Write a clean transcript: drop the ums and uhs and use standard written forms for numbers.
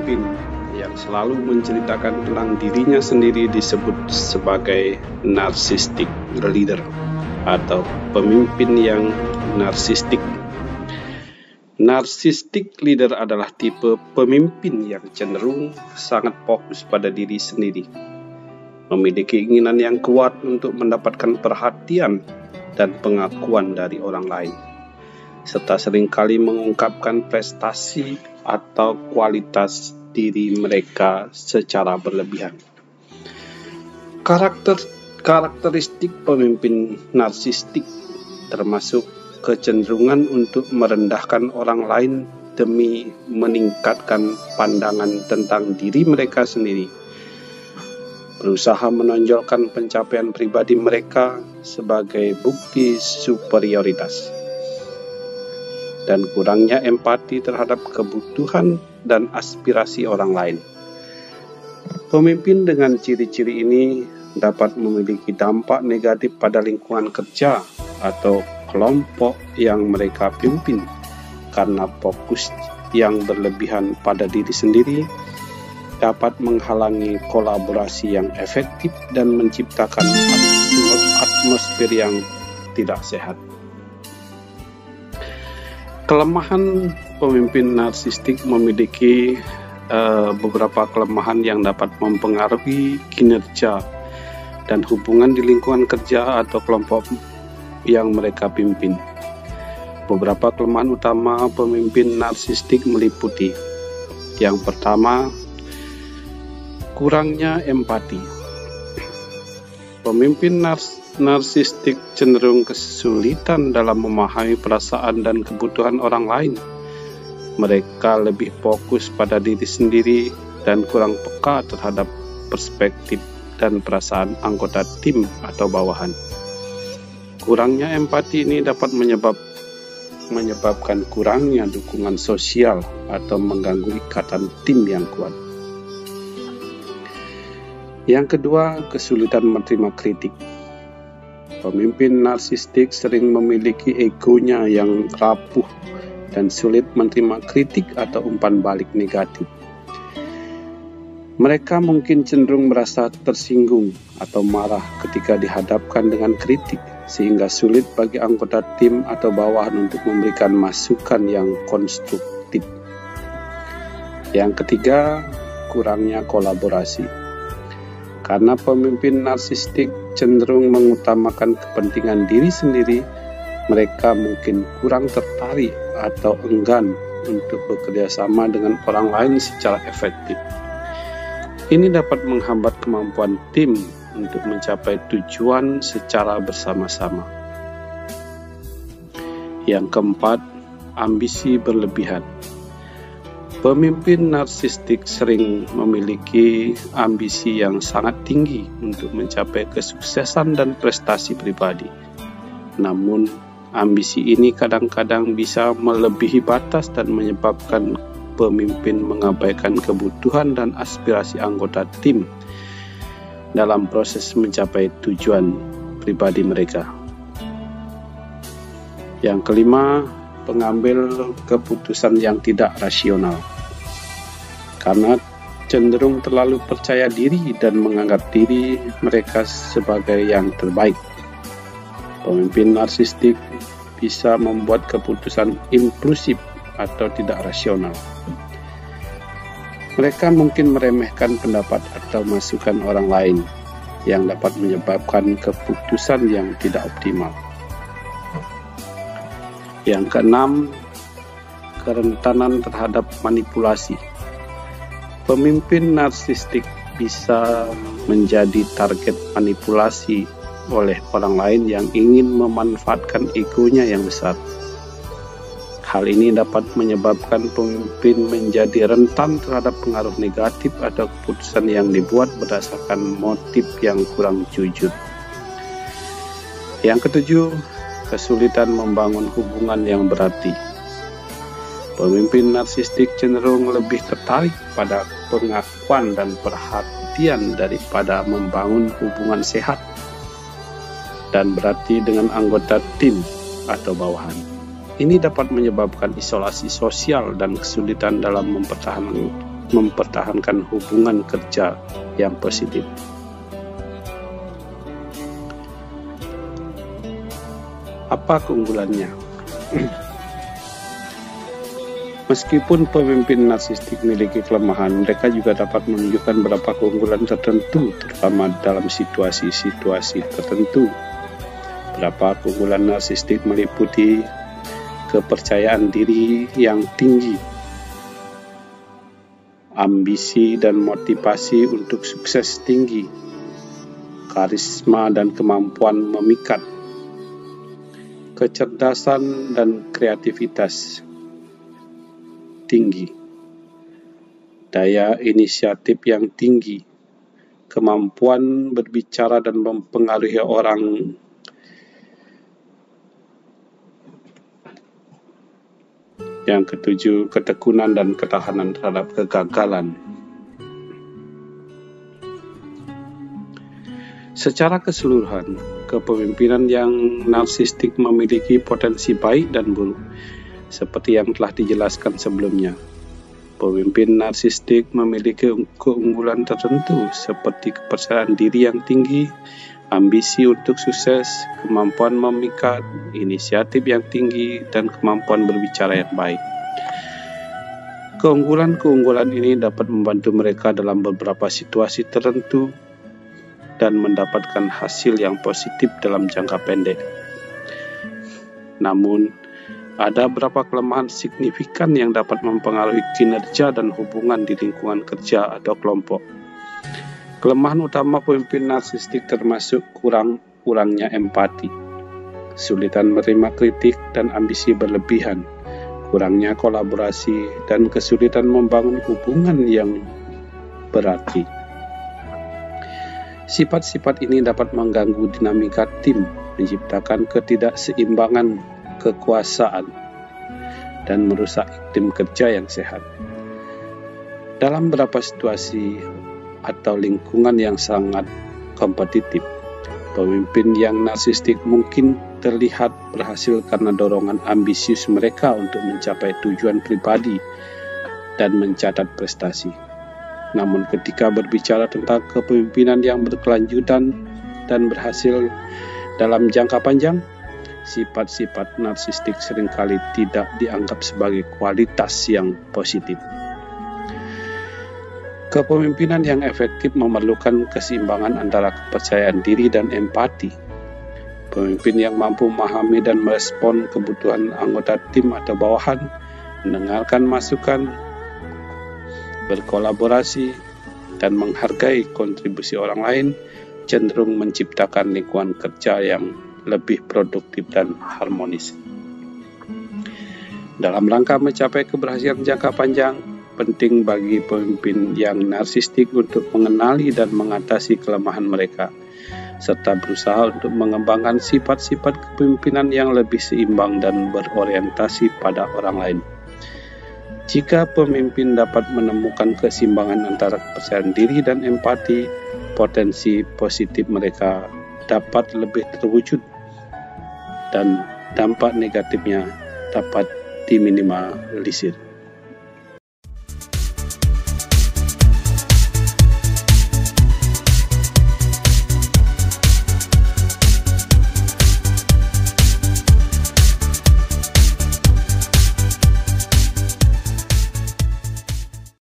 Pemimpin yang selalu menceritakan tentang dirinya sendiri disebut sebagai narcissistic leader atau pemimpin yang narsistik. Narcissistic leader adalah tipe pemimpin yang cenderung sangat fokus pada diri sendiri, memiliki keinginan yang kuat untuk mendapatkan perhatian dan pengakuan dari orang lain, serta seringkali mengungkapkan prestasi atau kualitas diri mereka secara berlebihan. Karakteristik pemimpin narsistik termasuk kecenderungan untuk merendahkan orang lain demi meningkatkan pandangan tentang diri mereka sendiri, berusaha menonjolkan pencapaian pribadi mereka sebagai bukti superioritas, dan kurangnya empati terhadap kebutuhan dan aspirasi orang lain. Pemimpin dengan ciri-ciri ini dapat memiliki dampak negatif pada lingkungan kerja atau kelompok yang mereka pimpin karena fokus yang berlebihan pada diri sendiri dapat menghalangi kolaborasi yang efektif dan menciptakan atmosfer yang tidak sehat. Kelemahan pemimpin narsistik memiliki beberapa kelemahan yang dapat mempengaruhi kinerja dan hubungan di lingkungan kerja atau kelompok yang mereka pimpin. Beberapa kelemahan utama pemimpin narsistik meliputi: yang pertama, kurangnya empati. Pemimpin narsistik cenderung kesulitan dalam memahami perasaan dan kebutuhan orang lain. Mereka lebih fokus pada diri sendiri dan kurang peka terhadap perspektif dan perasaan anggota tim atau bawahan. Kurangnya empati ini dapat menyebabkan kurangnya dukungan sosial atau mengganggu ikatan tim yang kuat. Yang kedua, kesulitan menerima kritik. Pemimpin narsistik sering memiliki egonya yang rapuh dan sulit menerima kritik atau umpan balik negatif. Mereka mungkin cenderung merasa tersinggung atau marah ketika dihadapkan dengan kritik, sehingga sulit bagi anggota tim atau bawahan untuk memberikan masukan yang konstruktif. Yang ketiga, kurangnya kolaborasi. Karena pemimpin narsistik cenderung mengutamakan kepentingan diri sendiri, mereka mungkin kurang tertarik atau enggan untuk bekerja sama dengan orang lain secara efektif. Ini dapat menghambat kemampuan tim untuk mencapai tujuan secara bersama-sama. Yang keempat, ambisi berlebihan. Pemimpin narsistik sering memiliki ambisi yang sangat tinggi untuk mencapai kesuksesan dan prestasi pribadi. Namun, ambisi ini kadang-kadang bisa melebihi batas dan menyebabkan pemimpin mengabaikan kebutuhan dan aspirasi anggota tim dalam proses mencapai tujuan pribadi mereka. Yang kelima, pengambil keputusan yang tidak rasional. Karena cenderung terlalu percaya diri dan menganggap diri mereka sebagai yang terbaik, pemimpin narsistik bisa membuat keputusan impulsif atau tidak rasional. Mereka mungkin meremehkan pendapat atau masukan orang lain yang dapat menyebabkan keputusan yang tidak optimal. Yang keenam, kerentanan terhadap manipulasi. Pemimpin narsistik bisa menjadi target manipulasi oleh orang lain yang ingin memanfaatkan egonya yang besar. Hal ini dapat menyebabkan pemimpin menjadi rentan terhadap pengaruh negatif atau keputusan yang dibuat berdasarkan motif yang kurang jujur. Yang ketujuh, kesulitan membangun hubungan yang berarti. Pemimpin narsistik cenderung lebih tertarik pada pengakuan dan perhatian daripada membangun hubungan sehat dan berarti dengan anggota tim atau bawahan. Ini dapat menyebabkan isolasi sosial dan kesulitan dalam mempertahankan hubungan kerja yang positif. Apa keunggulannya? Meskipun pemimpin narsistik memiliki kelemahan, mereka juga dapat menunjukkan beberapa keunggulan tertentu, terutama dalam situasi-situasi tertentu. Beberapa keunggulan narsistik meliputi kepercayaan diri yang tinggi, ambisi dan motivasi untuk sukses tinggi, karisma dan kemampuan memikat, kecerdasan dan kreativitas tinggi, daya inisiatif yang tinggi, kemampuan berbicara dan mempengaruhi orang, yang ketujuh, ketekunan dan ketahanan terhadap kegagalan. Secara keseluruhan, kepemimpinan yang narsistik memiliki potensi baik dan buruk, seperti yang telah dijelaskan sebelumnya. Pemimpin narsistik memiliki keunggulan tertentu seperti kepercayaan diri yang tinggi, ambisi untuk sukses, kemampuan memikat, inisiatif yang tinggi, dan kemampuan berbicara yang baik. Keunggulan-keunggulan ini dapat membantu mereka dalam beberapa situasi tertentu dan mendapatkan hasil yang positif dalam jangka pendek. Namun, ada beberapa kelemahan signifikan yang dapat mempengaruhi kinerja dan hubungan di lingkungan kerja atau kelompok. Kelemahan utama pemimpin narsistik termasuk kurangnya empati, kesulitan menerima kritik dan ambisi berlebihan, kurangnya kolaborasi, dan kesulitan membangun hubungan yang berarti. Sifat-sifat ini dapat mengganggu dinamika tim, menciptakan ketidakseimbangan kekuasaan, dan merusak iklim kerja yang sehat. Dalam beberapa situasi atau lingkungan yang sangat kompetitif, pemimpin yang narsistik mungkin terlihat berhasil karena dorongan ambisius mereka untuk mencapai tujuan pribadi dan mencatat prestasi. Namun ketika berbicara tentang kepemimpinan yang berkelanjutan dan berhasil dalam jangka panjang, sifat-sifat narsistik seringkali tidak dianggap sebagai kualitas yang positif. Kepemimpinan yang efektif memerlukan keseimbangan antara kepercayaan diri dan empati. Pemimpin yang mampu memahami dan merespon kebutuhan anggota tim atau bawahan, mendengarkan masukan, berkolaborasi, dan menghargai kontribusi orang lain, cenderung menciptakan lingkungan kerja yang lebih produktif dan harmonis. Dalam rangka mencapai keberhasilan jangka panjang, penting bagi pemimpin yang narsistik untuk mengenali dan mengatasi kelemahan mereka, serta berusaha untuk mengembangkan sifat-sifat kepemimpinan yang lebih seimbang dan berorientasi pada orang lain. Jika pemimpin dapat menemukan keseimbangan antara kepercayaan diri dan empati, potensi positif mereka dapat lebih terwujud dan dampak negatifnya dapat diminimalisir.